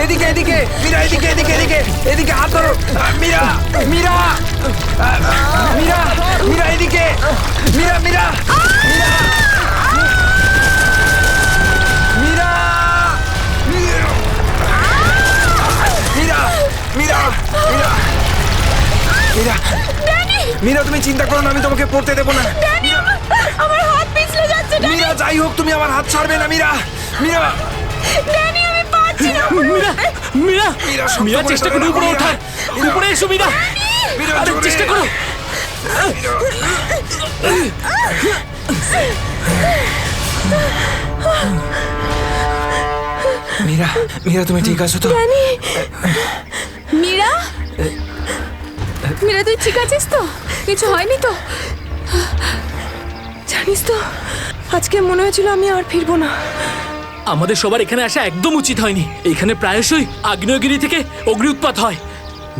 এদিকে এদিকে মীরা, এদিকে এদিকে এদিকে এদিকে হাত ধরো। মীরা মীরা মীরা মীরা এদিকে, মীরা মীরা মীরা মীরা মীরা মীরা মীরা মীরা মীরা, তুমি চিন্তা করো না, আমি তোমাকে পড়তে দেবো না। আমার হাত পিছলে যাচ্ছে। মীরা, যাই হোক তুমি আমার হাত ছাড়বে না। মীরা মীরা ড্যানি, আমি পারছি না। মীরা মীরা মীরা, শক্ত মীরা, করে চেষ্টা ধরে করো রাখো, উপরে মীরা। ওঠার। উপরে এসো মীরা, মীরা, আরে জোরে। চেষ্টা করো। মীরা মীরা, তুমি ঠিক আছো তো? ড্যানি, মীরা, মীরা, তুই ঠিক আছিস তো? কিছু হয়নি তো? জানিস তো, আজকে মনে হয়েছিল আমি আর ফিরবো না। আমাদের সবার এখানে আসা একদম উচিত হয়নি। এখানে প্রায়শই আগ্নেয়গিরি থেকে অগ্নি উৎপাত হয়।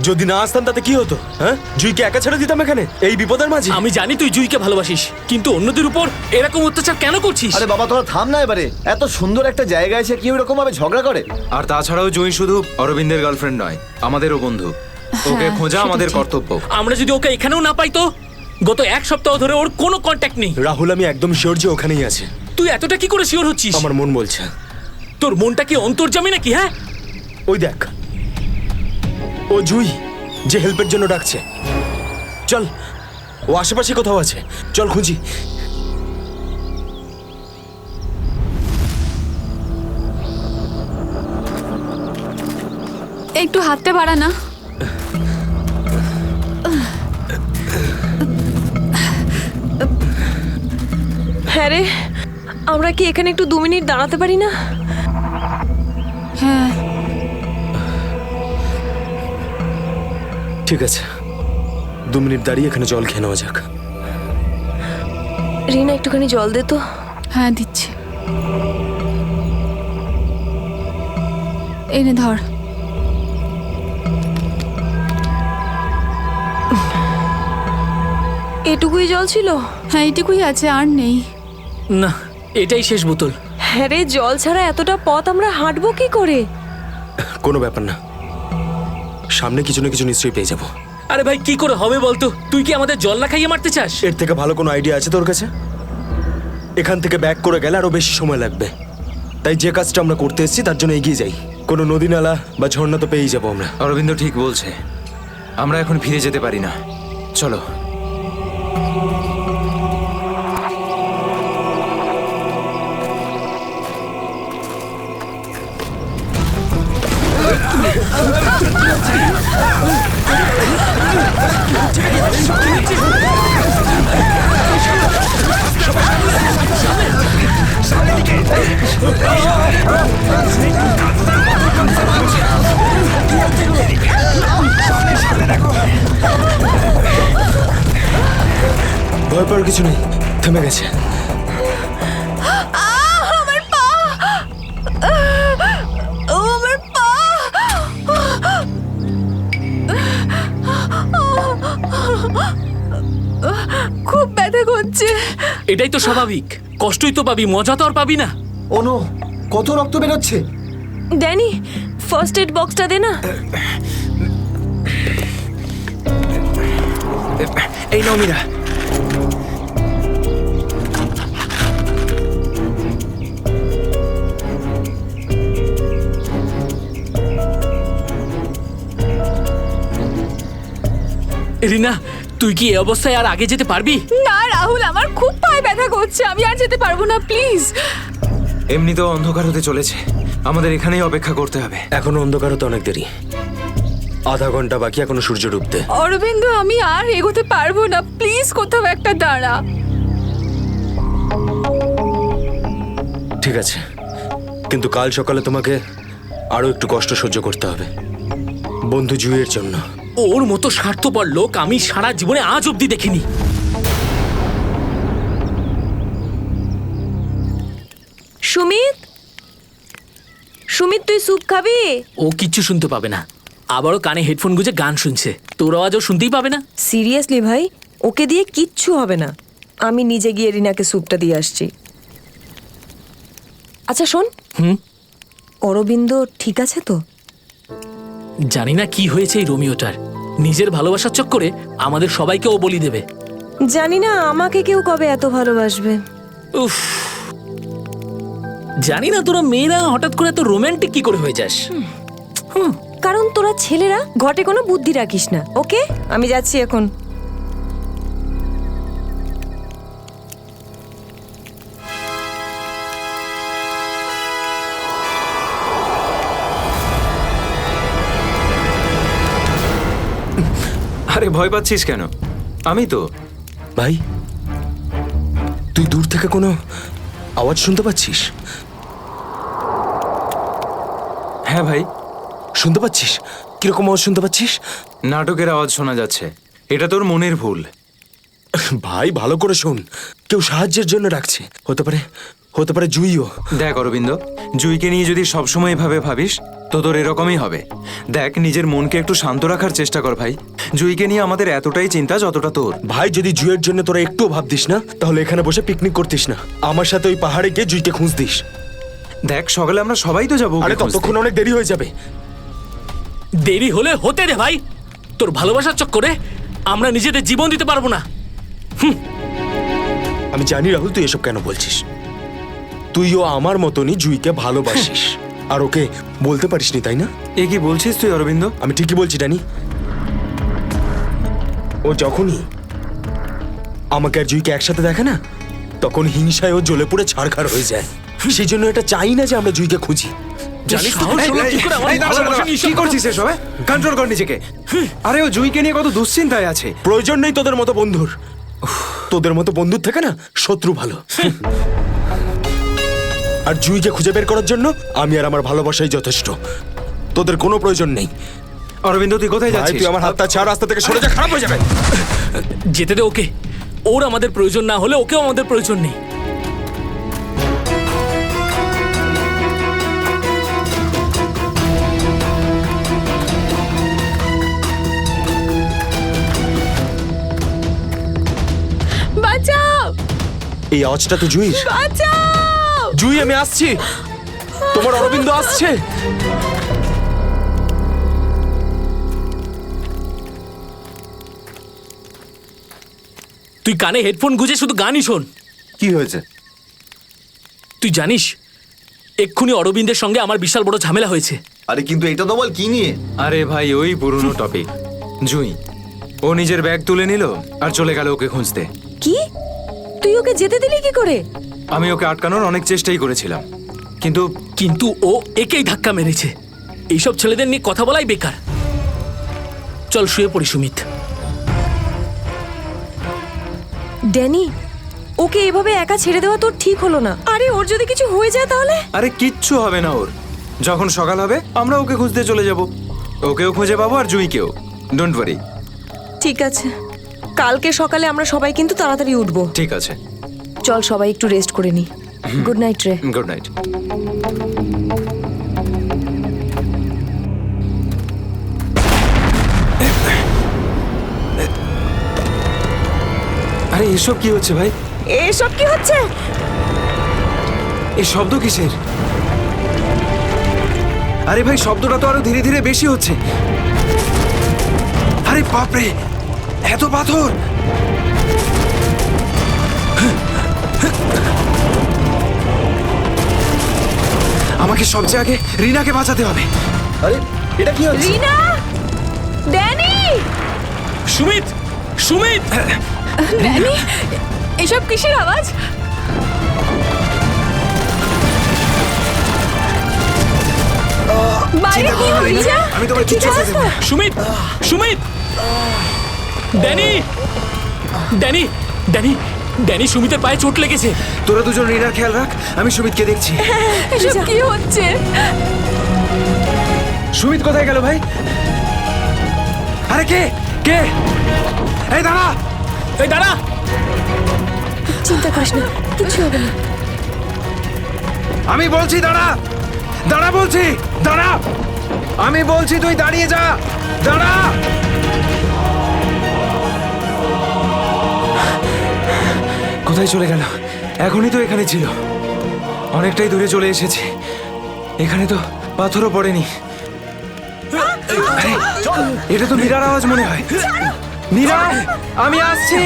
যদি না আসতাম তাতে কি হতো? হ্যাঁ, জুইকে একা ছেড়ে দিতাম এখানে এই বিপদের মাঝে? আমি জানি তুই জুইকে ভালোবাসিস, কিন্তু অন্যদের উপর এরকম অত্যাচার কেন করছিস? আরে বাবা, তোরা থাম না এবারে। এত সুন্দর একটা জায়গায় এসে কেউ এরকম ভাবে ঝগড়া করে? আর তাছাড়াও জুঁই শুধু অরবিন্দের গার্লফ্রেন্ড নয়, আমাদেরও বন্ধু। ওকে খোঁজা আমাদের কর্তব্য। আমরা যদি ওকে এখানেও না পাই তো? গত এক সপ্তাহ ধরে ওর কোনো কন্ট্যাক্ট নেই। রাহুল, আমি একদম শিওর যে ওখানেই আছে। তুই এতটা কি করে শিওর হচ্ছিস? আমার মন বলছে। তোর মনটা কি অন্তর্যামী নাকি? হ্যাঁ, ওই দেখ, ও জুই যে হেল্পের জন্য ডাকছে। চল, ও আশেপাশে কোথাও আছে, চল খুঁজি। একটু হাতটা বাড়া না। হ্যাঁ রে, আমরা কি এখানে একটু 2 মিনিট দাঁড়াতে পারি না? হ্যাঁ, ঠিক আছে, 2 মিনিট দাঁড়িয়ে এখানে জল খেয়ে নেওয়া যাক। রিনা, একটুখানি জল দে তো। হ্যাঁ দিচ্ছি। এনে ধর। এটুকুই জল ছিল? হ্যাঁ, এইটুকুই আছে, আর নেই। না, এটাই শেষ বোতল। হ্যাঁ রে, জল ছাড়া এতটা পথ আমরা হাঁটবো কি করে? কোনো ব্যাপার না, সামনে কিছু না কিছু নিশ্চয়ই পেয়ে যাবো। আরে ভাই, কি করে হবে বলতো? তুই কি আমাদের জল না খাইয়ে মারতে চাস? এর থেকে ভালো কোনো আইডিয়া আছে তোর কাছে? এখান থেকে ব্যাক করে গেলে আরো বেশি সময় লাগবে। তাই যে কাজটা আমরা করতে এসেছি তার জন্য এগিয়ে যাই। কোনো নদী নালা বা ঝর্ণা তো পেয়েই যাবো আমরা। অরবিন্দ ঠিক বলছে, আমরা এখন ফিরে যেতে পারি না। চলো। ভয় পাওয়ার কিছু নেই, থেমে গেছে। আমার পা, আমার পা। খুব ব্যথা করছে। এটাই তো স্বাভাবিক, কষ্টই তো পাবি, মজা তো আর পাবি না। ও নো, কত রক্ত বেরোচ্ছে। ড্যানি, ফার্স্ট এড বক্সটা দে না। এই নাও মীরা। রিনা, তুই কি এই অবস্থায় আর আগে যেতে পারবি? না রাহুল, আমার খুব পায়ে ব্যথা করছে, আমি আর যেতে পারবো না, প্লিজ। এমনিতেও অন্ধকার হতে চলেছে, আমাদের এখানেই অপেক্ষা করতে হবে। এখনো অন্ধকার হতে অনেক দেরি, আধা ঘন্টা বাকি এখনো সূর্য ডুবতে। অরবিন্দ, আমি আর এগোতে পারবো না, প্লিজ কোথাও একটা দাঁড়া। ঠিক আছে, কিন্তু কাল সকালে তোমাকে আরো একটু কষ্ট সহ্য করতে হবে, বন্ধু জুইয়ের জন্য। ওর মতো স্বার্থপর লোক আমি সারা জীবনে আজ অব্দি দেখিনি। সুমিত, সুমিত, তুই স্যুপ খাবি? ও কিচ্ছু শুনতে পাবে না, আবারও কানে হেডফোন গুঁজে গান শুনছে। তোর আওয়াজও শুনতেই পাবে না। সিরিয়াসলি ভাই, ওকে দিয়ে কিচ্ছু হবে না। আমি নিজে গিয়ে রিনাকে স্যুপটা দিয়ে আসছি। আচ্ছা শোন, অরবিন্দ ঠিক আছে তো? জানি না কি হয়েছে এই রোমিওটার, নিজের ভালোবাসার চক্করে আমাদের সবাইকে ও বলি দেবে। জানি না আমাকে কেউ কবে এত ভালোবাসবে। উফ, জানি না তোরা মেয়েরা হঠাৎ করে এত রোমান্টিক কি করে হয়ে যাস। কারণ তোরা ছেলেরা ঘটে কোনো বুদ্ধি রাখিস না। ওকে, আমি যাচ্ছি এখন। আরে ভয় পাচ্ছিস কেন? আমি তো। ভাই, তুই দূর থেকে কোনো আওয়াজ শুনতে পাচ্ছিস? হ্যাঁ ভাই, শুনতে পাচ্ছিস? কিরকম আওয়াজ শুনতে পাচ্ছিস? নাটকের আওয়াজ শোনা যাচ্ছে। এটা তোর মনের ভুল। ভাই ভালো করে শোন, কেউ সাহায্যের জন্য ডাকছে। হতে পারে জুইও। দেখ অরবিন্দ, জুইকে নিয়ে যদি সবসময় এভাবে ভাবিস তো তোর এরকমই হবে। দেখ, নিজের মনকে একটু শান্ত রাখার চেষ্টা কর ভাই। জুইকে নিয়ে আমাদের এতটাই চিন্তা যতটা তোর। ভাই, যদি জুইয়ের জন্য তোরা একটুও ভাবতিস না, তাহলে এখানে বসে পিকনিক করতিস না। আমার সাথে ওই পাহাড়ে গিয়ে জুইকে খুঁজতিস। দেখ, সকালে আমরা সবাই তো যাবো। আরে ততক্ষণ অনেক দেরি হয়ে যাবে। দেরি হলে হতে দে ভাই, তোর ভালোবাসার চক্করে আমরা নিজেদের জীবন দিতে পারবো না। আমি জানি রাহুল, তুই এসব কেন বলছিস। তুইও আমার মতনই জুইকে ভালোবাসিস, আর ওকে বলতে পারিসনি, তাই না? এ কি বলছিস তুই অরবিন্দ? আমি ঠিকই বলছি ড্যানি। ও যখনই আমাকে আর জুইকে একসাথে দেখে না, তখন হিংসায় ও জ্বলে পুড়ে ছাড়খাড় হয়ে যায়। সেই জন্য এটা চাই না যে আমরা জুইকে খুঁজি। জানিস তো, এই, শোনো, এই, কি করে আমার এই, দাঁড়া, ভালোবাসা দাঁড়া, নিয়ে কি এসব করছিস এসব? কন্ট্রোল কর নিজেকে। আরে ও জুইকে নিয়ে কত দুশ্চিন্তায় আছে। প্রয়োজন নেই তোদের মতো বন্ধুর। তোদের মতো বন্ধুর থেকে না শত্রু ভালো। আর জুইকে খুঁজে বের করার জন্য আমি আর আমার ভালোবাসাই যথেষ্ট। তোদের কোনো প্রয়োজন নেই। অরবিন্দ, তুই কোথায় ভাই, যাচ্ছিস? তুই আমার হাতটা ছাড়, রাস্তা থেকে সরে যা, খারাপ হয়ে যাবে। যেতে দে ওকে। ওর আমাদের প্রয়োজন না হলে ওকেও আমাদের প্রয়োজন নেই। বাঁচাও, এই আওয়াজটা তো জুইর। বাঁচাও। জুই, আমি আসছি। তোমার অরবিন্দ আসছে। তুই কানে হেডফোন গুঁজে শুধু গানই শোন। কি হয়েছে? তুই জানিস এক্ষুনি অরবিন্দের সঙ্গে আমার বিশাল বড় ঝামেলা হয়েছে। আরে কিন্তু এটা তো বল, কি নিয়ে? আরে ভাই, ওই পুরনো টপিক। জুই, ও নিজের ব্যাগ তুলে নিল আর চলে গেল ওকে খুঁজতে। কি? তুই ওকে যেতে দিলি কি করে? আমি ওকে আটকানোর অনেক চেষ্টাই করেছিলাম, কিন্তু কিন্তু ও একেই ধাক্কা মেরেছে। এইসব ছেলেদের নিয়ে কথা বলাই বেকার। চল শুয়ে পড়ি সুমিত। ড্যানি, ওকে এভাবে একা ছেড়ে দেওয়া তোর ঠিক হলো না। আরে ওর যদি কিছু হয়ে যায় তাহলে? আরে কিচ্ছু হবে না ওর। যখন সকাল হবে আমরা ওকে খুঁজতে চলে যাব। ওকেও খুঁজে পাবো আর জুইকেও। Don't worry. ঠিক আছে, কালকে সকালে আমরা সবাই কিন্তু তাড়াতাড়ি উঠবো। ঠিক আছে, চল সবাই একটু রেস্ট করে নি। গুড নাইট রে। Good night. আরে এসব কি হচ্ছে ভাই? এসব কি হচ্ছে? এই শব্দ কিসের? আরে ভাই, শব্দটা তো আরো ধীরে ধীরে বেশি হচ্ছে। আরে বাপরে, এত পাথর! আমাকে সবচেয়ে আগে রিনাকে বাঁচাতে হবে। আরে এটা কি হচ্ছে? রিনা, ড্যানি, সুমিত, সুমিত! ড্যানি, এসব কিসের আওয়াজ? বাইরে কি হচ্ছে? আমি তোমার কিচ্ছু হতে দেব না। Sumit, Sumit! Danny, Danny, Danny, Danny, সুমিতের পায়ে চোট লেগেছে। তোরা দুজন রিনার খেয়াল রাখ, আমি সুমিতকে দেখছি। এসব কি হচ্ছে? সুমিত কোথায় গেল ভাই? আরে কে কে? এই দাঁড়া! এই দাঁড়া! চিন্তা করিস না, কিছু হবে না। আমি বলছি দাঁড়া! দাঁড়া বলছি! দাঁড়া! আমি বলছি তুই দাঁড়িয়ে যা! দাঁড়া! কোথায় চলে গেল? এখনই তো এখানে ছিল। অনেকটাই দূরে চলে এসেছি। এখানে তো পাথরও পড়েনি। এটা তো মীরার আওয়াজ মনে হয়। মীরা, আমি আসছি।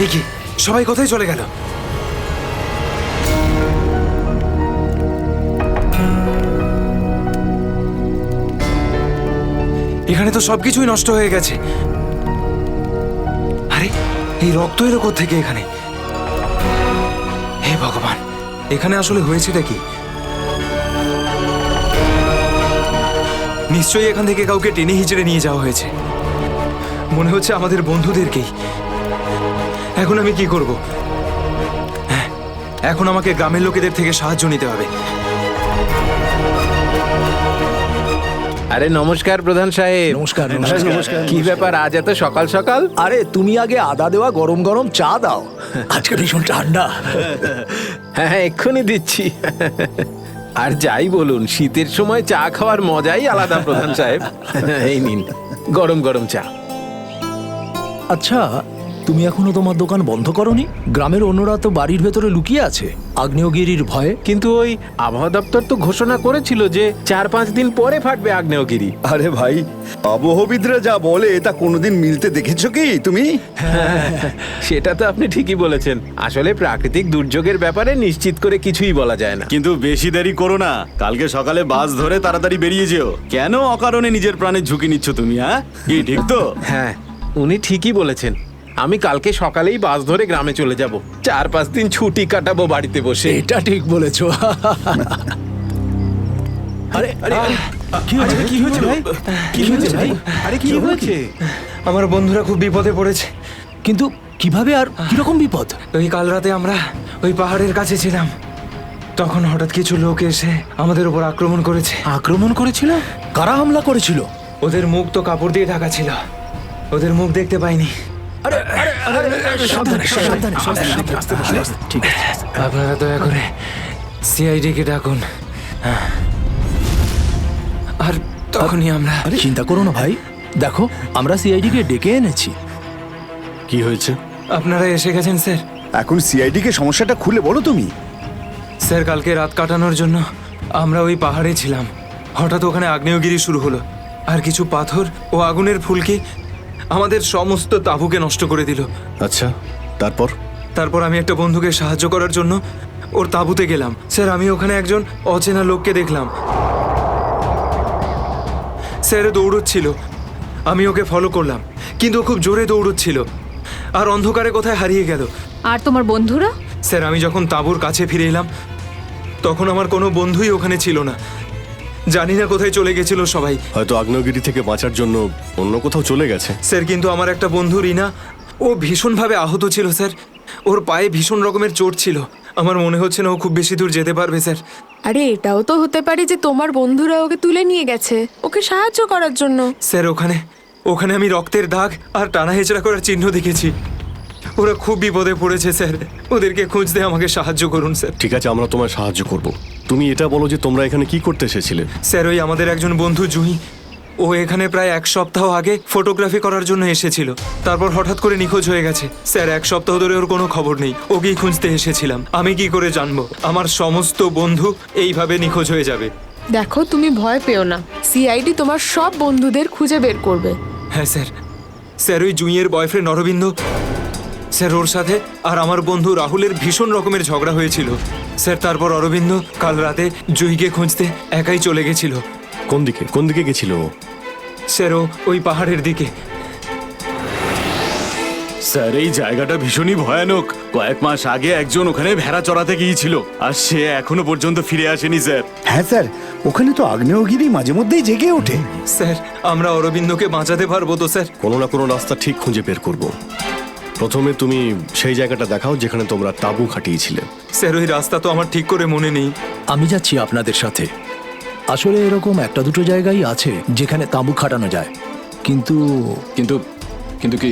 এ কি, সবাই কোথায় চলে গেল? এখানে তো সবকিছুই নষ্ট হয়ে গেছে। আরে, এই রক্ত এলো কোত্থেকে এখানে? হে ভগবান, এখানে আসলে হয়েছেটা কি? নিশ্চয়ই এখান থেকে কাউকে টেনে হিচড়ে নিয়ে যাওয়া হয়েছে। মনে হচ্ছে আমাদের বন্ধুদেরকেই। এখন আমি কি করব? হ্যাঁ, এখন আমাকে গ্রামের লোকেদের থেকে সাহায্য নিতে হবে। আরে নমস্কার প্রধান সাহেব। নমস্কার কি ব্যাপার আজ এত সকাল সকাল? আরে তুমি আগে আদা দেওয়া গরম গরম চা দাও, আজকে ভীষণ ঠান্ডা। হ্যাঁ হ্যাঁ, এক্ষুনি দিচ্ছি। আর যাই বলুন, শীতের সময় চা খাওয়ার মজাই আলাদা প্রধান সাহেব। এই নিন গরম গরম চা। আচ্ছা, তুমি এখনো তোমার দোকান বন্ধ করনি? গ্রামের অন্যরা তো বাড়ির ভেতরে লুকিয়ে আছে আগ্নেয়গিরির ভয়ে। কিন্তু ওই আবহাওয়া দপ্তর তো ঘোষণা করেছিল যে 4-5 দিন পরে ফাটবে আগ্নেয়গিরি। আরে ভাই, আবহবিদরা যা বলে তা কোনোদিন মিলতে দেখেছো কি তুমি? সেটা তো আপনি ঠিকই বলেছেন। আসলে প্রাকৃতিক দুর্যোগের ব্যাপারে নিশ্চিত করে কিছুই বলা যায় না। কিন্তু বেশি দেরি করো না, কালকে সকালে বাস ধরে তাড়াতাড়ি বেরিয়ে যেও। কেন অকারণে নিজের প্রাণের ঝুঁকি নিচ্ছ তুমি? হ্যাঁ, কি ঠিক তো? হ্যাঁ, উনি ঠিকই বলেছেন। আমি কালকে সকালেই বাস ধরে গ্রামে চলে যাব। 4-5 দিন ছুটি কাটাবো বাড়িতে বসে। এটা ঠিক বলেছো। আরে আরে আরে, কি হয়েছে? কি হয়েছে ভাই? কি হয়েছে ভাই? আরে কি হয়েছে? আমার বন্ধুরা খুব বিপদে পড়েছে। কিন্তু কিভাবে আর কিরকম বিপদ? ওই কাল রাতে আমরা ওই পাহাড়ের কাছে ছিলাম, তখন হঠাৎ কিছু লোক এসে আমাদের উপর আক্রমণ করেছে। আক্রমণ করেছিল? কারা হামলা করেছিল? ওদের মুখ তো কাপড় দিয়ে ঢাকা ছিল, ওদের মুখ দেখতে পাইনি। সাবধানে সাবধানে সাবধানে, আস্তে আস্তে, ঠিক আছে। আপনারা দয়া করে সিআইডি কে ডাকুন। আর তখনই আমরা আরে চিন্তা করো না ভাই, দেখো আমরা সিআইডি কে ডেকে এনেছি। কি হয়েছে? আপনারা এসে গেছেন স্যার। এখন সিআইডি কে সমস্যাটা খুলে বলো তুমি। স্যার, কালকে রাত কাটানোর জন্য আমরা ওই পাহাড়ে ছিলাম। হঠাৎ ওখানে আগ্নেয়গিরি শুরু হলো, আর কিছু পাথর ও আগুনের ফুলকি আমাদের সমস্ত তাঁবুকে নষ্ট করে দিল। আচ্ছা, তারপর? তারপর আমি একটা বন্ধুকে সাহায্য করার জন্য ওর তাঁবুতে গেলাম। স্যার, আমি ওখানে একজন অচেনা লোককে দেখলাম। স্যার দৌড়চ্ছিল, আমি ওকে ফলো করলাম, কিন্তু ও খুব জোরে দৌড়চ্ছিল আর অন্ধকারে কোথায় হারিয়ে গেল। আর তোমার বন্ধুরা? স্যার, আমি যখন তাঁবুর কাছে ফিরে এলাম তখন আমার কোনো বন্ধুই ওখানে ছিল না। জানি না কোথায় চলে গেছিল সবাই। হয়তো আগ্নেয়গিরি থেকে বাঁচার জন্য অন্য কোথাও চলে গেছে। স্যার, কিন্তু আমার একটা বন্ধু রিনা, ও ভীষণভাবে আহত ছিল স্যার। ওর পায়ে ভীষণ রকমের চোট ছিল। আমার মনে হচ্ছে না ও খুব বেশি দূর যেতে পারবে স্যার। আরে এটাও তো হতে পারে যে তোমার বন্ধুরা ওকে তুলে নিয়ে গেছে ওকে সাহায্য করার জন্য। স্যার, ওখানে আমি রক্তের দাগ আর টানা হেঁচড়া করার চিহ্ন দেখেছি। ওরা খুব বিপদে পড়েছে স্যার, ওদেরকে খুঁজতে আমাকে সাহায্য করুন স্যার। ঠিক আছে, আমরা তোমায় সাহায্য করব। তুমি এটা বলো যে তোমরা এখানে কি করতে এসেছিলে? স্যার, ওই আমাদের একজন বন্ধু জুঁই, ও এখানে প্রায় 1 সপ্তাহ আগে ফটোগ্রাফি করার জন্য এসেছিল। তারপর হঠাৎ করে নিখোঁজ হয়ে গেছে স্যার। 1 সপ্তাহ ধরে ওর কোনো খবর নেই। ওকেই খুঁজতে এসেছিলাম। আমি কি করে জানবো আমার সমস্ত বন্ধু এইভাবে নিখোঁজ হয়ে যাবে? দেখো, তুমি ভয় পেও না, সিআইডি তোমার সব বন্ধুদের খুঁজে বের করবে। হ্যাঁ স্যার। স্যার, ওই জুঁইয়ের বয়ফ্রেন্ড অরবিন্দ স্যার, ওর সাথে আর আমার বন্ধু রাহুলের ভীষণ রকমের ঝগড়া হয়েছিল স্যার। তারপর অরবিন্দ কাল রাতে জুঁইকে খুঁজতে একাই চলে গেছিল। কোন দিকে গেছিল? স্যার, ওই পাহাড়ের দিকে। স্যার, এই জায়গাটা ভীষণই ভয়ানক। কয়েক মাস আগে একজন ওখানে ভেড়া চড়াতে গিয়েছিল, আর সে এখনো পর্যন্ত ফিরে আসেনি স্যার। হ্যাঁ স্যার, ওখানে তো আগ্নেয়গিরি মাঝে মধ্যেই জেগে ওঠে। স্যার, আমরা অরবিন্দকে বাঁচাতে পারবো তো স্যার? কোনো না কোনো রাস্তা ঠিক খুঁজে বের করব। প্রথমে তুমি সেই জায়গাটা দেখাও যেখানে তোমরা তাঁবু খাটিয়েছিলে। স্যার, ওই রাস্তা তো আমার ঠিক করে মনে নেই। আমি যাচ্ছি আপনাদের সাথে। আসলে এরকম একটা দুটো জায়গায় আছে যেখানে তাঁবু খাটানো যায়, কিন্তু কিন্তু কিন্তু কি?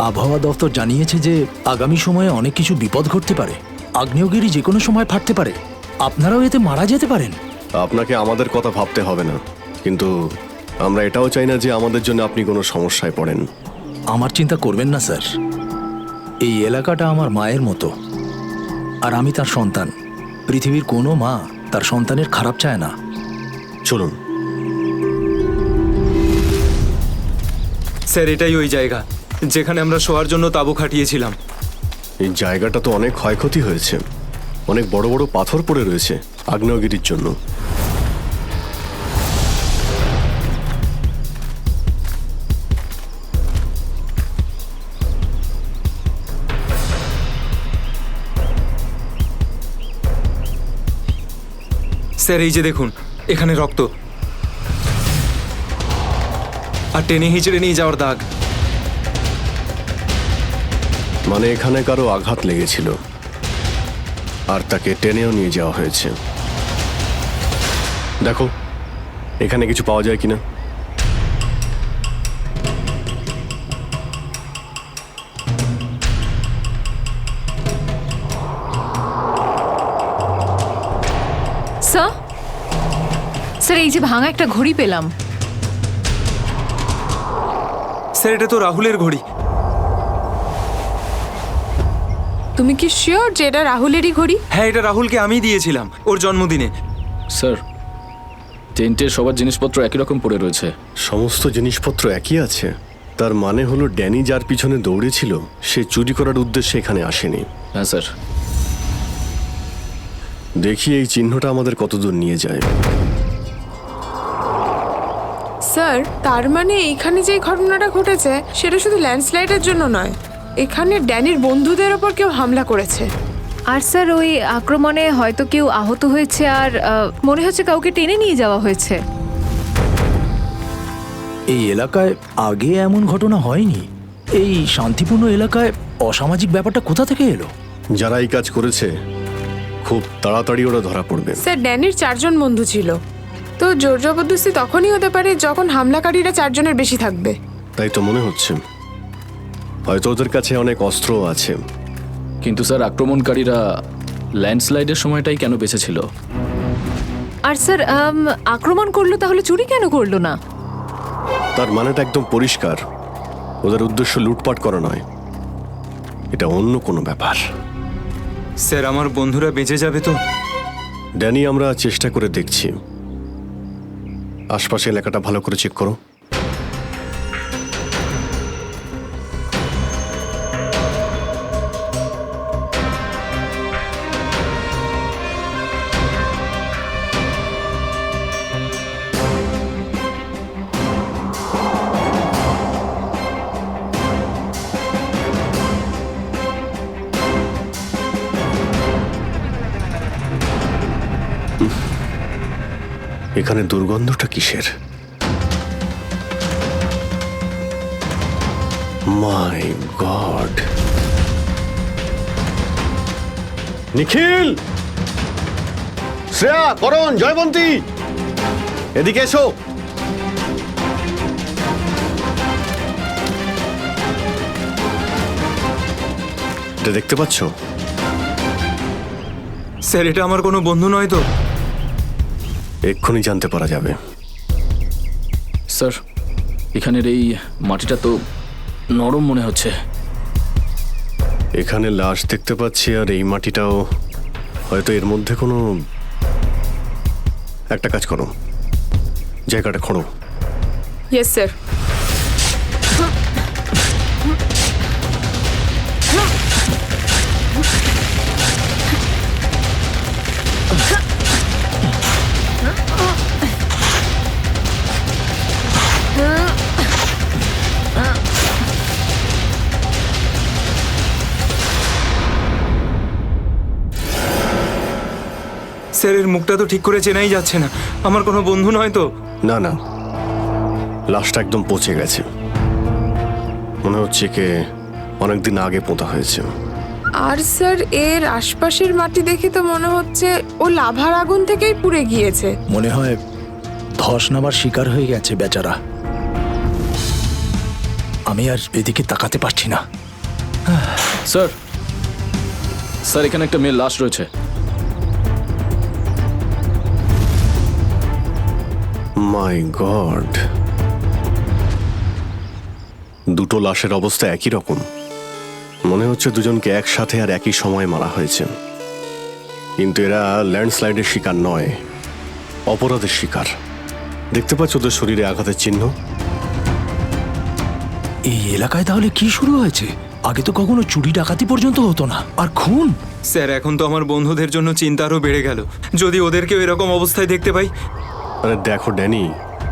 আবহাওয়া দপ্তর জানিয়েছে যে আগামী সময়ে অনেক কিছু বিপদ ঘটতে পারে। আগ্নেয়গিরি যে কোনো সময় ফাটতে পারে, আপনারাও এতে মারা যেতে পারেন। আপনাকে আমাদের কথা ভাবতে হবে না, কিন্তু আমরা এটাও চাই না যে আমাদের জন্য আপনি কোনো সমস্যায় পড়েন। আমার চিন্তা করবেন না স্যার, এই এলাকাটা আমার মায়ের মতো, আর আমি তার সন্তান। পৃথিবীর কোনো মা তার সন্তানের খারাপ চায় না। চলুন। স্যার এটাই ওই জায়গা যেখানে আমরা শোয়ার জন্য তাঁবু খাটিয়েছিলাম। এই জায়গাটা তো অনেক ক্ষয়ক্ষতি হয়েছে, অনেক বড় বড় পাথর পড়ে রয়েছে আগ্নেয়গিরির জন্য। স্যার এই যে দেখুন, এখানে রক্ত আর টেনে হিঁচড়ে নিয়ে যাওয়ার দাগ। মানে এখানে কারো আঘাত লেগেছিল আর তাকে টেনেও নিয়ে যাওয়া হয়েছে। দেখো এখানে কিছু পাওয়া যায় কিনা। স্যার স্যার এই যে ভাঙা একটা ঘড়ি পেলাম। স্যার এটা তো রাহুলের ঘড়ি। তুমি কি শিওর যে এটা রাহুলেরই ঘড়ি? হ্যাঁ, এটা রাহুলকে আমি দিয়েছিলাম ওর জন্মদিনে। স্যার টেন্টের সবার জিনিসপত্র একই রকম পড়ে রয়েছে। সমস্ত জিনিসপত্র একই আছে, তার মানে হলো ড্যানি যার পিছনে দৌড়েছিল সে চুরি করার উদ্দেশ্যে এখানে আসেনি। হ্যাঁ স্যার। দেখি এই চিহ্নটা আমাদের কতদূর নিয়ে যায়। স্যার তার মানে এইখানে যে ঘটনাটা ঘটেছে সেটা শুধু ল্যান্ডস্লাইডের জন্য নয়, এখানে ড্যানির বন্ধুদের ওপর কেউ হামলা করেছে। আর স্যার ওই আক্রমণে হয়তো কেউ আহত হয়েছে আর মনে হচ্ছে কাউকে টেনে নিয়ে যাওয়া হয়েছে। এই এলাকায় আগে এমন ঘটনা হয়নি। এই শান্তিপূর্ণ এলাকায় অসামাজিক ব্যাপারটা কোথা থেকে এলো? যারা এই কাজ করেছে খুব তাড়াতাড়ি ওরা ধরা পড়বে। স্যার ড্যানির 4 জন বন্ধু ছিল, তো জোর জবরদস্তি তখনই হতে পারে যখন হামলাকারীরা 4 জনের বেশি থাকবে। তাই তো মনে হচ্ছে, হয়তো ওদের কাছে অনেক অস্ত্রও আছে। কিন্তু স্যার আক্রমণকারীরা ল্যান্ডস্লাইডের সময়টাই কেন বেঁচেছিল? আর স্যার আক্রমণ করলো তাহলে চুরি কেন করলো না? তার মানেটা একদম পরিষ্কার, ওদের উদ্দেশ্য লুটপাট করা নয়, এটা অন্য কোনো ব্যাপার। স্যার আমার বন্ধুরা বেঁচে যাবে তো? ড্যানি আমরা চেষ্টা করে দেখছি, আশপাশে এলাকাটা ভালো করে চেক করো। এখানে দুর্গন্ধটা কিসের? মাই গড! নিখিল, শ্রেয়া, করণ, জয়বন্তী, এদিকে এসো। এটা দেখতে পাচ্ছ? স্যার এটা আমার কোনো বন্ধু নয় তো? এক্ষুনি জানতে পারা যাবে। স্যার এখানের এই মাটিটা তো নরম মনে হচ্ছে। এখানে লাশ দেখতে পাচ্ছি আর এই মাটিটাও, হয়তো এর মধ্যে কোনো একটা কাজ করো, জায়গাটা খোঁড়ো। Yes sir. স্যার এর মুখটা তো ঠিক করে চেনাই যাচ্ছে না। আমার কোনো বন্ধু নয় তো? না না, লাশটা একদম পচে গেছে, মনে হচ্ছে কে অনেকদিন আগে পোঁতা হয়েছে। আর স্যার এর আশপাশের মাটি দেখে তো মনে হচ্ছে ও লাভার আগুন থেকেই পুড়ে গিয়েছে। মনে হয় ধস নামার শিকার হয়ে গেছে বেচারা। আমি আর এদিকে তাকাতে পারছি না। স্যার স্যার এখানে একটা মেয়ের লাশ রয়েছে। মাই গড, দুটো লাশের অবস্থা একই রকম, মনে হচ্ছে দুজনকে একসাথে আর একই সময় মারা হয়েছে। কিন্তু এরা ল্যান্ডস্লাইডের শিকার নয়, অপরাধের শিকার। দেখতে পাচ্ছ ওদের শরীরে আঘাতের চিহ্ন? এই এলাকায় তাহলে কি শুরু হয়েছে? আগে তো কখনো চুরি ডাকাতি পর্যন্ত হতো না, আর খুন। স্যার এখন তো আমার বন্ধুদের জন্য চিন্তা আরও বেড়ে গেল। যদি ওদেরকেও এরকম অবস্থায় দেখতে পাই। আরে দেখো ড্যানি,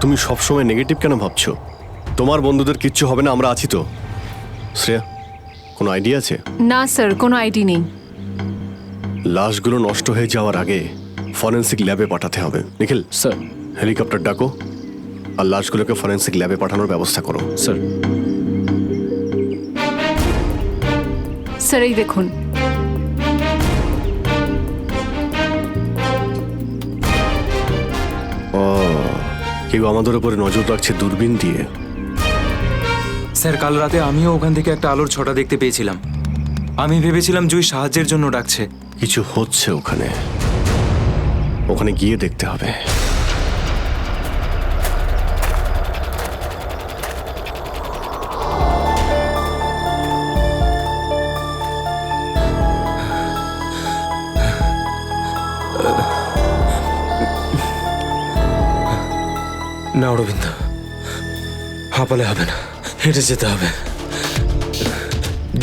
তুমি সবসময় নেগেটিভ কেন ভাবছো? তোমার বন্ধুদের কিচ্ছু হবে না, আমরা আছি তো। শ্রেয়া, কোনো আইডিয়া আছে? না স্যার, কোনো আইডি নেই। লাশগুলো নষ্ট হয়ে যাওয়ার আগে ফরেন্সিক ল্যাবে পাঠাতে হবে। নিখিল স্যার। হেলিকপ্টার ডাকো আর লাশগুলোকে ফরেন্সিক ল্যাবে পাঠানোর ব্যবস্থা করো। স্যার। স্যার এই দেখুন। ও, কেউ আমাদের উপরে নজর রাখছে দূরবীন দিয়ে। স্যার কাল রাতে আমিও ওখান থেকে একটা আলোর ছটা দেখতে পেয়েছিলাম। আমি ভেবেছিলাম জুই সাহায্যের জন্য ডাকছে। কিছু হচ্ছে ওখানে, ওখানে গিয়ে দেখতে হবে। না অরবিন্দ, হাঁপালে হবে না, হেঁটে যেতে হবে।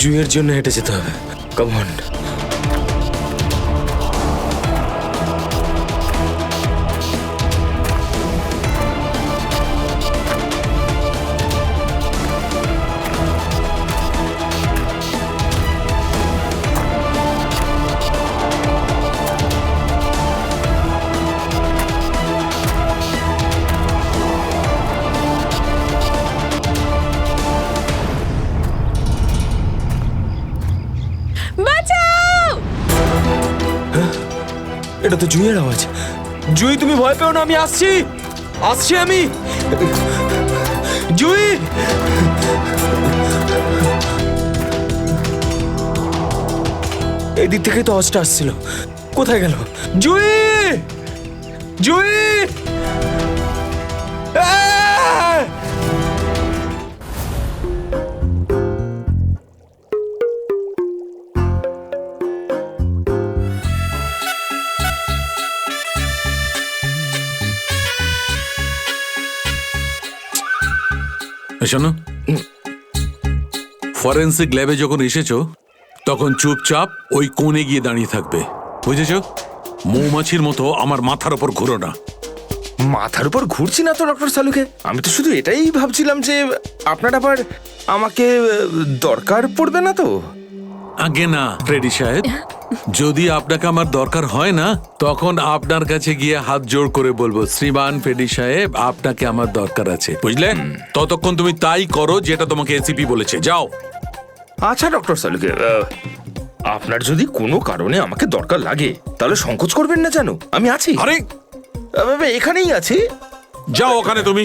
জুইয়ের জন্য হেঁটে যেতে হবে। Come on. এটা তো জুইয়ের আওয়াজ। জুই তুমি ভয় পেও না, আমি আসছি, আসছি আমি। জুই, এই দিক থেকে তো আওয়াজটা আসছিল, কোথায় গেল? জুই, জুই, আহ! শোনো, ফরেন্সিক ল্যাবে যখন এসেছো তখন চুপচাপ ওই কোণে গিয়ে দাঁড়িয়ে থাকবে, বুঝেছো? মৌমাছির মতো আমার মাথার উপর ঘুরো না। মাথার উপর ঘুরছি না তো ডক্টর সালুকে, আমি তো শুধু এটাই ভাবছিলাম যে আপনার আবার আমাকে দরকার পড়বে না তো। আগে না ফ্রেডি সাহেব, যদি আপনাকে আমার দরকার হয় না তখন আপনার কাছে গিয়ে হাত জোড় করে বলবো, শ্রীমান ফ্রেডি সাহেব আপনাকে আমার দরকার আছে, বুঝলে? ততক্ষণ তুমি তাই করো যেটা তোমাকে এসিপি বলেছে, যাও। আচ্ছা ডক্টর সালুকে, আপনার যদি কোনো কারণে আমাকে দরকার লাগে তাহলে সংকোচ করবেন না, জানো আমি আছি। আরে এখানেই আছি, যাও ওখানে তুমি।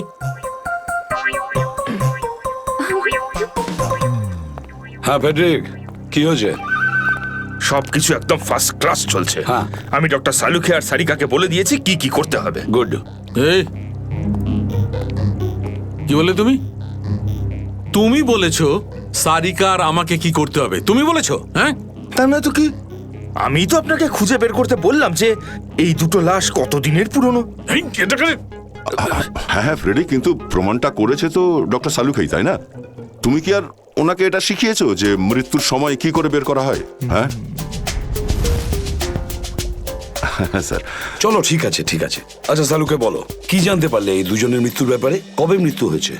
হ্যাঁ ফেডরিক, কি হয়েছে? সবকিছু একদম ফার্স্ট ক্লাস চলছে। হ্যাঁ। আমি ডক্টর সালুকে আর সারিকাকে বলে দিয়েছি কি কি করতে হবে। গুড। এই কি বলে তুমি? তুমি বলেছো সারিকা আর আমাকে কি করতে হবে? তুমি বলেছো? হ্যাঁ, তা না তো কি, আমি তো আপনাকে খুঁজে বের করতে বললাম যে এই দুটো লাশ কতদিনের পুরনো। হ্যাঁ হ্যাঁ ফ্রেডি, কিন্তু প্রমাণটা করেছে তো ডক্টর সালুকেই, তাই না? তুমি কি আর ওনাকে এটা শিখিয়েছো যে মৃত্যুর সময় কি করে বের করা হয়? হ্যাঁ স্যার। চলো ঠিক আছে, ঠিক আছে। আচ্ছা সালুকে বলো, কি জানতে পারলে এই দুজনের মৃত্যুর ব্যাপারে? কবে মৃত্যু হয়েছে?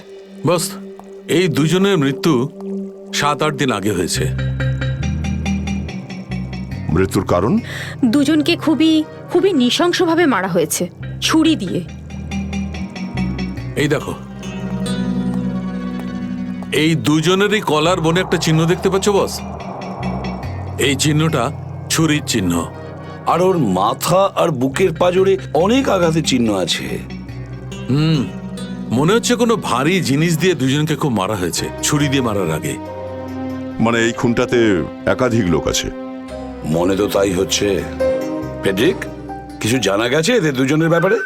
বস, এই দুজনের মৃত্যু 7-8 দিন আগে হয়েছে। মৃত্যুর কারণ? দুজনকে খুবই খুবই নৃশংসভাবে মারা হয়েছে, ছুরি দিয়ে। এই দেখো, এই দুজনেরই কলার বনে একটা চিহ্ন দেখতে পাচ্ছ বস? এই চিহ্নটা ছুরির চিহ্ন। আর ওর মাথা আর বুকের পাঁজরে অনেক আঘাতের চিহ্ন আছে। মনে হচ্ছে কোনো ভারী জিনিস দিয়ে দুজনকে খুব মারা হয়েছে, ছুরি দিয়ে মারার আগে। মানে এই খুনটাতে একাধিক লোক আছে? মনে তো তাই হচ্ছে। ফেডরিক, কিছু জানা গেছে এদের দুজনের ব্যাপারে?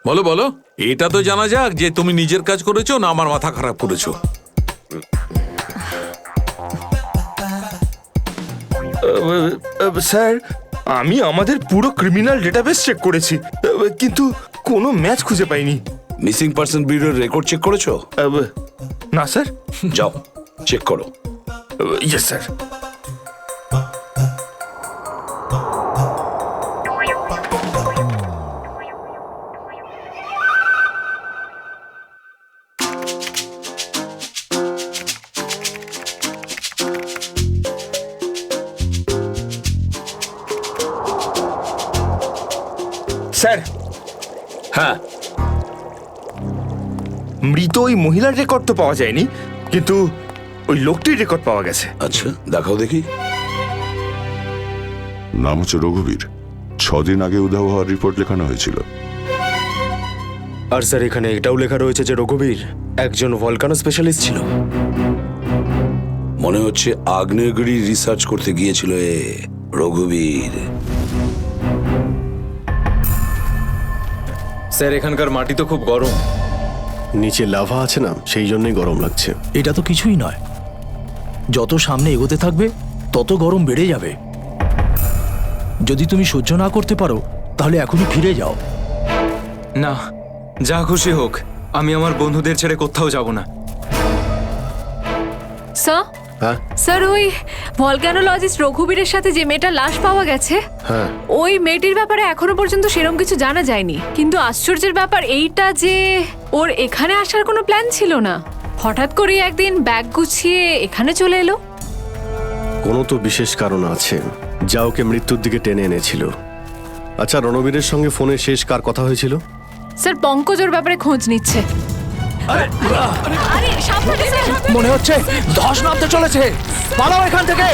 বলো বলো, এটা তো জানা যাক যে তুমি নিজের কাজ করেছো না আমার মাথা খারাপ করেছো। স্যার, আমি আমাদের পুরো ক্রিমিনাল ডেটাবেস চেক করেছি, কিন্তু কোনো ম্যাচ খুঁজে পাইনি। মিসিং পার্সন ব্যুরোর রেকর্ড চেক করেছো? না স্যার। যাও চেক করো। Yes sir. স্যার, হ্যাঁ, মৃত ওই মহিলার রেকর্ড তো পাওয়া যায়নি, কিন্তু ওই লোকটির রেকর্ড পাওয়া গেছে। আচ্ছা দেখাও দেখি। নাম হচ্ছে রঘুবীর। 6 দিন আগে উধাও হওয়ার রিপোর্ট লেখানো হয়েছিল। আর স্যার এখানে এটাও লেখা রয়েছে যে রঘুবীর একজন ভলকানো স্পেশালিস্ট ছিল। মনে হচ্ছে আগ্নেয়গিরি রিসার্চ করতে গিয়েছিল রঘুবীর। স্যার এখানকার মাটি তো খুব গরম। নিচে লাভা আছে না, সেই জন্যই গরম লাগছে। এটা তো কিছুই নয়, যত সামনে এগোতে থাকবে তত গরম বেড়ে যাবে। যদি তুমি সহ্য না করতে পারো তাহলে এখনই ফিরে যাও। না, যা খুশি হোক, আমি আমার বন্ধুদের ছেড়ে কোথাও যাব না। স্যার, হ্যাঁ স্যার ওই ভলক্যানোলজিস্ট রঘুবীরের সাথে যে মেয়েটার লাশ পাওয়া গেছে, হ্যাঁ, ওই মেয়েটির ব্যাপারে এখনো পর্যন্ত সেরকম কিছু জানা যায়নি। কিন্তু আশ্চর্যের ব্যাপার এইটা যে ওর এখানে আসার কোনো প্ল্যান ছিল না, হঠাৎ করে একদিন ব্যাগ গুছিয়ে এখানে চলে এলো। কোনো তো বিশেষ কারণ আছে যা ওকে মৃত্যুর দিকে টেনে এনেছিল। আচ্ছা, রণবীরের সঙ্গে ফোনে শেষ কার কথা হয়েছিল? স্যার পঙ্কজ ওর ব্যাপারে খোঁজ নিচ্ছে। আরে সাবধানে স্যার। মনে হচ্ছে ধস নামতে চলেছে, পালাও এখান থেকে।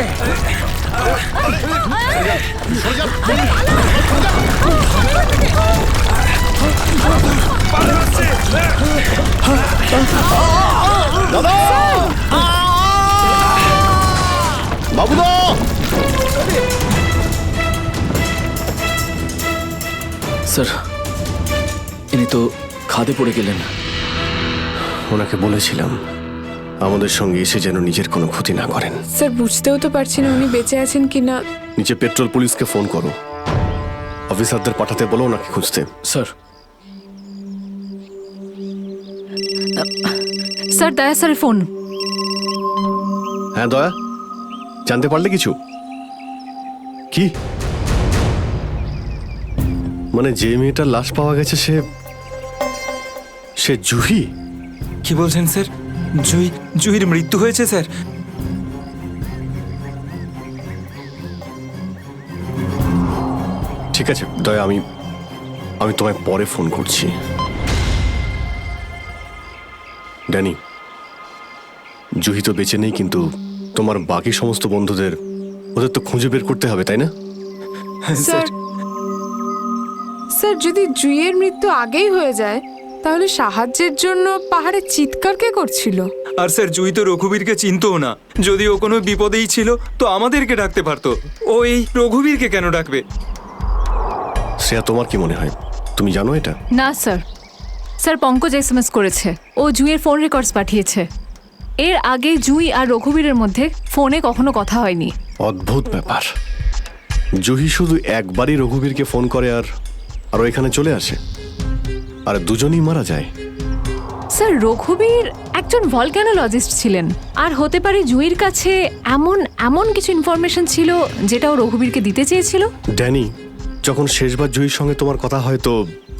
বাবুদা, স্যার ইনি তো খাদে পড়ে গেলেন। ওনাকে বলেছিলাম আমাদের সঙ্গে এসে যেন নিজের কোনো ক্ষতি না করেন। স্যার বুঝতেও তো পারছি না উনি বেঁচে আছেন কিনা। নিচে পেট্রোল পুলিশকে ফোন করো, অফিসারদের পাঠাতে বলো ওনাকে খুঁজতে। স্যার, স্যার দয়া স্যারের ফোন। হ্যাঁ দয়া, জানতে পারলে কিছু? কি মানে যে মেয়েটার লাশ পাওয়া গেছে সে জুহি? কি বলছেন স্যার? জুহির মৃত্যু হয়েছে স্যার? ঠিক আছে দয়া, আমি তোমায় পরে ফোন করছি। ড্যানি, জুহি তো বেঁচে নেই, কিন্তু তোমার বাকি সমস্ত বন্ধুদের ওদের তো খুঁজে বের করতে হবে, তাই না? স্যার, স্যার যদি জুইয়ের মৃত্যু আগেই হয়ে যায় তাহলে সাহায্যের জন্য পাহাড়ে চিৎকার কে করছিল? আর স্যার জুই তো রঘুবীরকে চিনতও না। যদি ও কোনো বিপদেই ছিল তো আমাদেরকে ডাকতে পারতো। ও এই রঘুবীরকে কেন ডাকবে? শ্রেয়া, তোমার কি মনে হয়? তুমি জানো এটা? না স্যার, স্যার পঙ্কজ এসএমএস করেছে, ও জুইয়ের ফোন রেকর্ডস পাঠিয়েছে। এর আগে জুই আর রঘুবীরের মধ্যে ফোনে কখনো কথা হয়নি। অদ্ভুত ব্যাপার, জুহি শুধু একবারই রঘুবীরকে ফোন করে আর ও এখানে চলে আসে, আর দুজনেই মারা যায়। স্যার রঘুবীর একজন ভলক্যানোলজিস্ট ছিলেন, আর হতে পারে জুইয়ের কাছে এমন কিছু ইনফরমেশন ছিল যেটা ও রঘুবীরকে দিতে চেয়েছিল। ড্যানি, যখন শেষবার জুহির সঙ্গে তোমার কথা হয় তো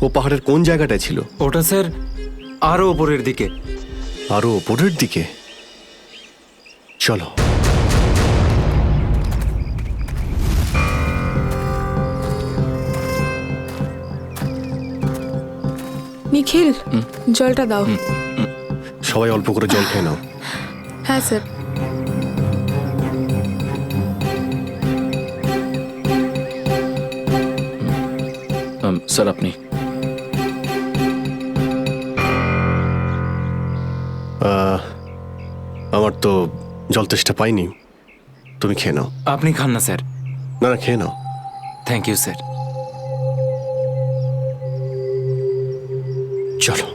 ও পাহাড়ের কোন জায়গাটায় ছিল? ওটা স্যার আরো ওপরের দিকে। আরো ওপরের দিকে? চলো। নিখিল, জলটা দাও। সবাই অল্প করে জল খেয়ে নাও। হ্যাঁ স্যার। স্যার আপনি? আমার তো জল তেষ্টা পাইনি, তুমি খেয়ে নাও। আপনি খান না স্যার। না না, খেয়ে নাও। Thank you sir. চলো।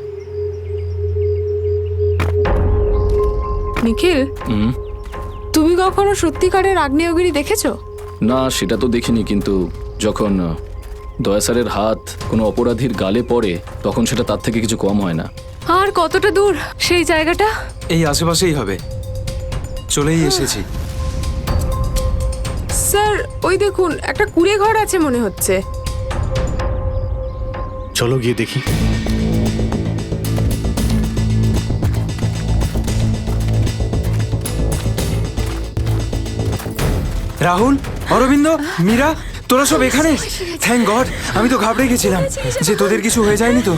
নিখিল, তুমি কখনো সত্যিকারের আগ্নেয়গিরি দেখেছো? না, সেটা তো দেখিনি, কিন্তু যখন দয়া স্যারের হাত কোনো অপরাধীর গালে পড়ে তখন সেটা তার থেকে কিছু কম হয় না। আর কতটা দূর সেই জায়গাটা? এই আশেপাশেই হবে, চলেই এসেছি। স্যার ওই দেখুন একটা কুঁড়ে ঘর আছে মনে হচ্ছে। চলো গিয়ে দেখি। রাহুল, অরবিন্দ, মীরা, তোরা সব এখানে? থ্যাংক গড, আমি তো ঘাবড়ে গেছিলাম যে তোদের কিছু হয়ে যায়নি তো।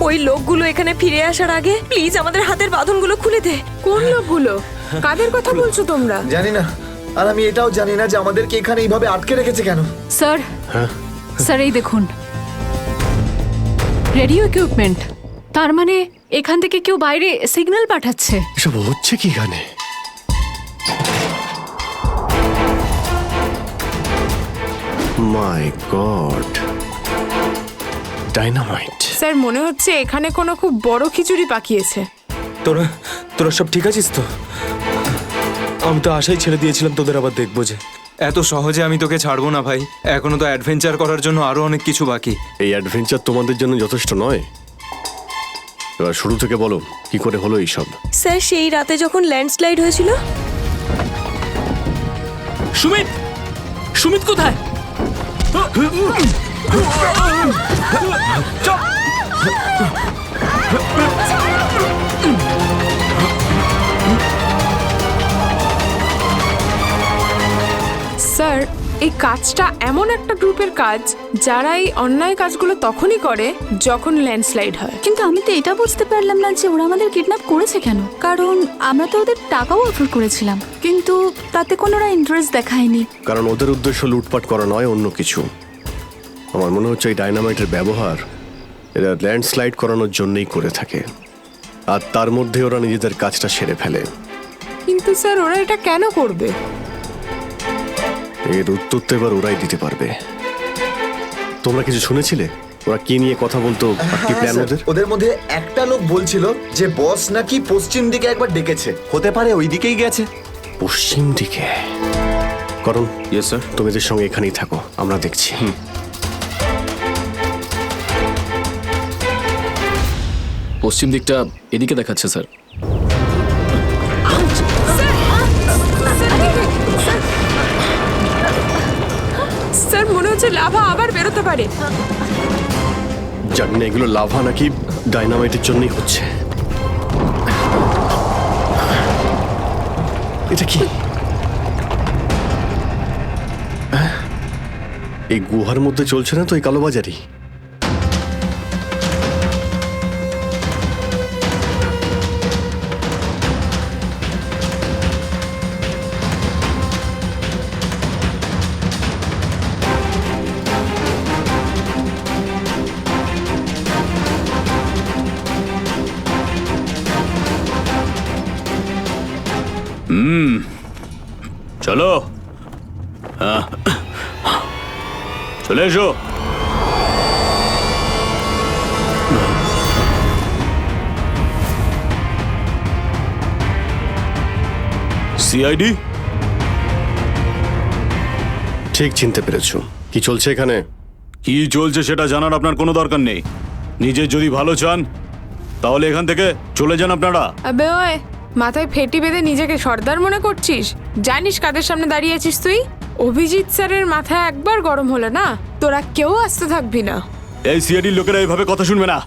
ওই লোকগুলো এখানে ফিরে আসার আগে প্লিজ আমাদের হাতের বাঁধনগুলো খুলে দে। কোন লোকগুলো? কাদের কথা বলছো তোমরা? জানি না, আর আমি এটাও জানি না যে আমাদেরকে এখানে এইভাবে আটকে রেখেছে কেন। স্যার, স্যার এই দেখুন রেডিও ইকুইপমেন্ট। তার মানে এখান থেকে কেউ বাইরে সিগন্যাল পাঠাচ্ছে। এসব হচ্ছে কি এখানে? মাই গড, ডাইনামাইট। স্যার মনে হচ্ছে এখানে কোনো খুব বড় খিচুড়ি পাকিয়েছে। তোরা তোরা সব ঠিক আছিস তো? আমি তো আশাই ছেড়ে দিয়েছিলাম তোদের আবার দেখবো যে। এত সহজে আমি তোকে ছাড়বো না ভাই, এখনো তো অ্যাডভেঞ্চার করার জন্য আরো অনেক কিছু বাকি। এই অ্যাডভেঞ্চার তোমাদের জন্য যথেষ্ট নয়? এবার শুরু থেকে বলো কি করে হলো এইসব। স্যার সেই রাতে যখন ল্যান্ডস্লাইড হয়েছিল। সুমিত, সুমিত কোথায়? স্যার এই কাজটা এমন একটা গ্রুপের কাজ যারা এই অন্যায় কাজগুলো তখনই করে যখন ল্যান্ডস্লাইড হয়। কিন্তু আমি তো এটা বুঝতে পারলাম না যে ওরা আমাদের কিডন্যাপ করেছে কেন, কারণ আমরা তো ওদের টাকাও অফার করেছিলাম কিন্তু তাতে কোনো ইন্টারেস্ট দেখায়নি। কারণ ওদের উদ্দেশ্য লুটপাট করা নয়, অন্য কিছু। আমার মনে হচ্ছে এই ডাইনামাইটের ব্যবহার এরা ল্যান্ডস্লাইড করানোর জন্যই করে থাকে, আর তার মধ্যে ওরা নিজেদের কাজটা সেরে ফেলে। কিন্তু স্যার ওরা এটা কেন করবে? এর উত্তর তো এবার ওরাই দিতে পারবে। তোমরা কিছু শুনেছিলে ওরা কি নিয়ে কথা বলতো? কি প্ল্যান ওদের? ওদের মধ্যে একটা লোক বলছিল যে বস নাকি পশ্চিম দিকে একবার ডেকেছে, হতে পারে ওই দিকেই গেছে। পশ্চিম দিকে? করণ, ইয়েস স্যার, তুমি এদের সঙ্গে এখানেই থাকো, আমরা দেখছি। পশ্চিম দিকটা এদিকে দেখাচ্ছে স্যার। স্যার মনে হচ্ছে লাভা আবার বেরোতে পারে। জানি না এগুলো লাভা নাকি ডাইনামাইটের জন্যই হচ্ছে। এটা কি? এই গুহার মধ্যে চলছে না তো এই কালোবাজারি? চলো, হ্যাঁ চলে এসো। সিআইডি? ঠিক চিনতে পেরেছো। কি চলছে এখানে? কি চলছে সেটা জানার আপনার কোনো দরকার নেই। নিজের যদি ভালো চান তাহলে এখান থেকে চলে যান আপনারা। আবে ওই, মাথায় ফেটি বেঁধে নিজেকে সর্দার মনে করছিস? জানিস কাদের সামনে দাঁড়িয়ে আছিস তুই? অভিজিৎ স্যারের মাথায় একবার গরম হলো না, তোরা কেউ আসতে থাকবি না। এই সিআইডির লোকেরা এইভাবে কথা শুনবে না।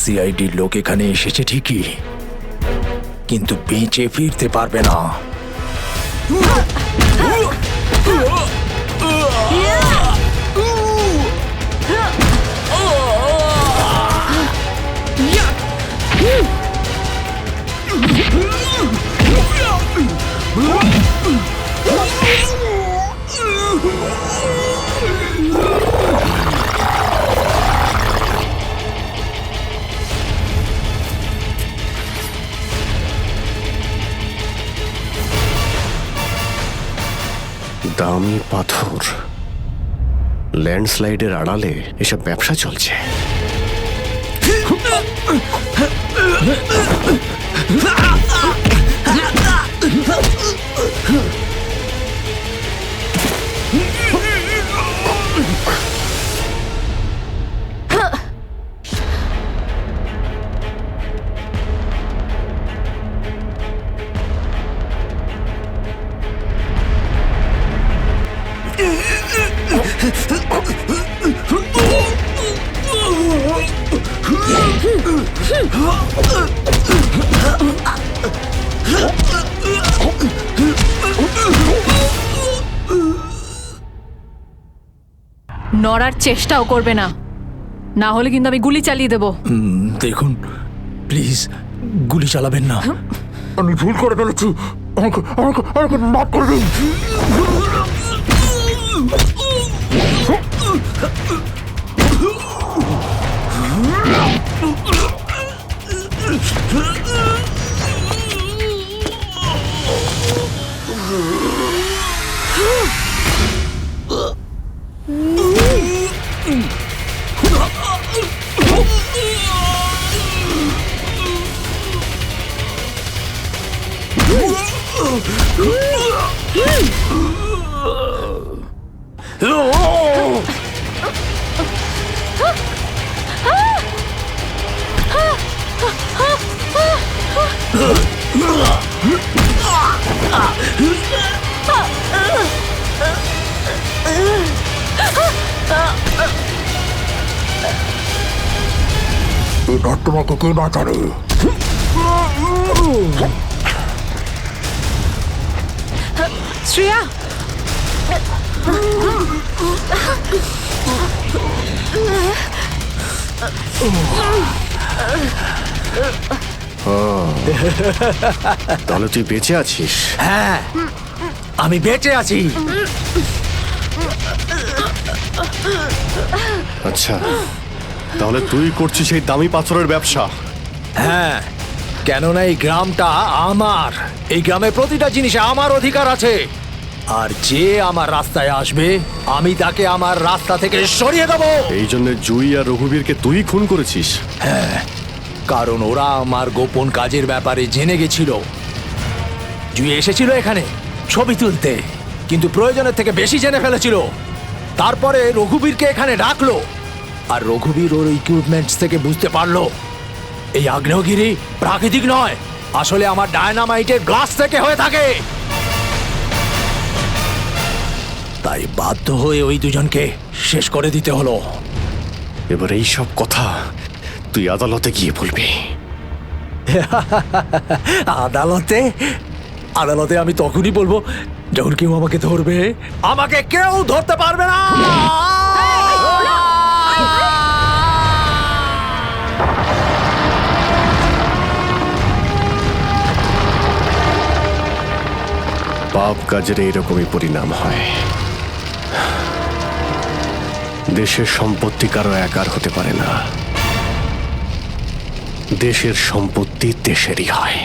সিআইডির লোক এখানে এসেছে ঠিকই, কিন্তু বেঁচে ফিরতে পারবে না। দামি পাথর, ল্যান্ডস্লাইডের আড়ালে এসব ব্যবসা চলছে। নড়ার চেষ্টাও করবে না, না হলে কিন্তু আমি গুলি চালিয়ে দেবো। দেখুন প্লিজ গুলি চালাবেন না, আমি ভুল করে ফেলেছি, আমাকে আমাকে আমাকে মাফ করে দিন। এবার তোমাকে কে বাঁচাবে? শ্রেয়া, তাহলে তুই বেঁচে আছিস? হ্যাঁ আমি বেঁচে আছি। আচ্ছা, তাহলে তুই করছিস এই দামি পাথরের ব্যবসা? হ্যাঁ, কেননা এই গ্রামটা আমার, এই গ্রামে প্রতিটা জিনিসে আমার অধিকার আছে, আর যে আমার রাস্তায় আসবে আমি তাকে আমার রাস্তা থেকে সরিয়ে দেবো। এই জন্য জুই আর রঘুবীরকে তুই খুন করেছিস? হ্যাঁ, কারণ ওরা আমার গোপন কাজের ব্যাপারে জেনে গেছিল। জুই এসেছিল এখানে ছবি তুলতে, কিন্তু প্রয়োজনের থেকে বেশি জেনে ফেলেছিল। তারপরে রঘুবীরকে এখানে ডাকলো, আর রঘুবীর ওর ইকুইপমেন্টস থেকে বুঝতে পারলো এই আগ্নেয়গিরি প্রাকৃতিক নয়, আসলে আমার ডায়নামাইটের গ্লাস থেকে হয়ে থাকে। তাই বাধ্য হয়ে ওই দুজনকে শেষ করে দিতে হলো। এবার এই সব কথা তুই আদালতে গিয়ে বলবি। আদালতে? আদালতে আমি তখনই বলবো যখন কেউ আমাকে ধরবে। আমাকে কেউ ধরতে পারবে না। পাপ কাজের এইরকমই পরিণাম হয়। দেশের সম্পত্তি কারো একার হতে পারে না, দেশের সম্পত্তি দেশেরই হয়।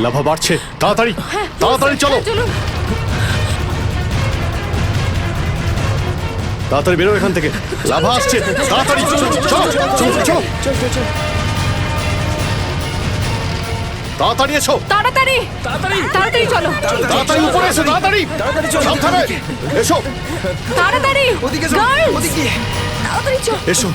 লাভা বাড়ছে, তাড়াতাড়ি তাড়াতাড়ি চলো, তাড়াতাড়ি বেরো এখান থেকে, লাভা আসছে, তাড়াতাড়ি চলো চলো চলো চলো, তাড়াতাড়ি এসো, তাড়াতাড়ি তাড়াতাড়ি তাড়াতাড়ি চলো, তাড়াতাড়ি উপরে এসো, তাড়াতাড়ি সাবধানে এসো, তাড়াতাড়ি ওদিকে চলো, ওদিকে তাড়াতাড়ি চলো, এসো।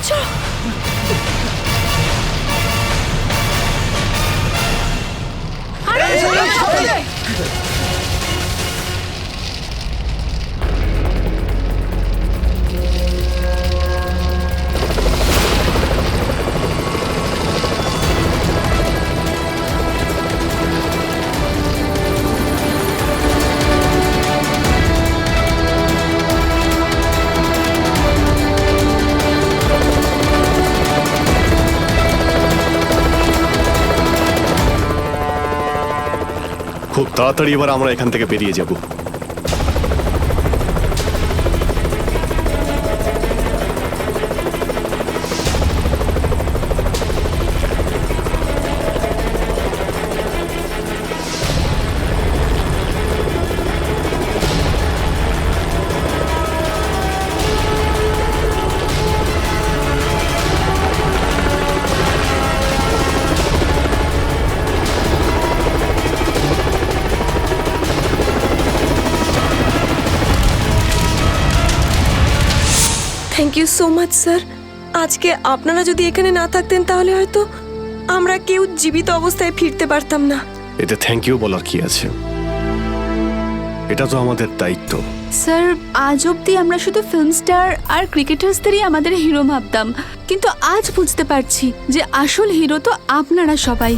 খুব তাড়াতাড়ি এবার আমরা এখান থেকে বেরিয়ে যাব। So much sir. আজকে আপনারা যদি এখানে না থাকতেন তাহলে হয়তো আমরা কেউ জীবিত অবস্থায় ফিরতে পারতাম না। এতে থ্যাংক ইউ বলার কি আছে? এটা তো আমাদের দায়িত্ব। স্যার, আজ অবধি আমরা শুধু ফিল্ম স্টার আর ক্রিকেটার্সদেরই আমাদের হিরো ভাবতাম, কিন্তু আজ বুঝতে পারছি যে আসল হিরো তো আপনারা সবাই।